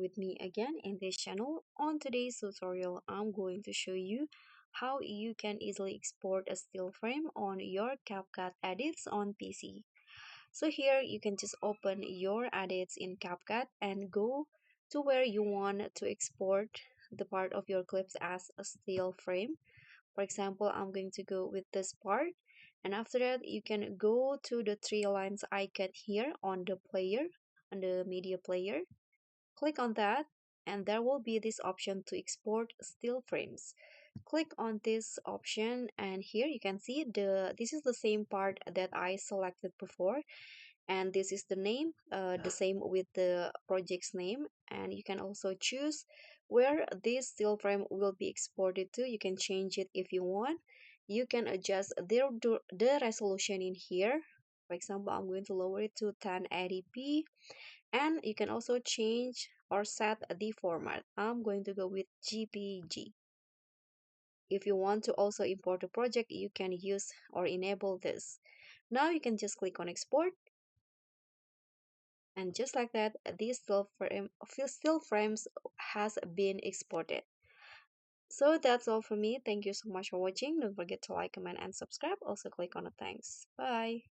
with me again in this channel. On today's tutorial, I'm going to show you how you can easily export a still frame on your CapCut edits on PC. So here you can just open your edits in CapCut and go to where you want to export the part of your clips as a still frame. For example, I'm going to go with this part, and after that you can go to the three lines icon here on the player, on the media player. Click on that, and there will be this option to export still frames. Click on this option, and here you can see this is the same part that I selected before, and this is the name, the same with the project's name. And you can also choose where this still frame will be exported to. You can change it if you want. You can adjust the resolution in here. For example, I'm going to lower it to 1080p, and you can also change or set the format. I'm going to go with JPG. If you want to also import a project, you can use or enable this. Now you can just click on export, and just like that, this still frames has been exported. So that's all for me. Thank you so much for watching. Don't forget to like, comment, and subscribe. Also click on the thanks. Bye.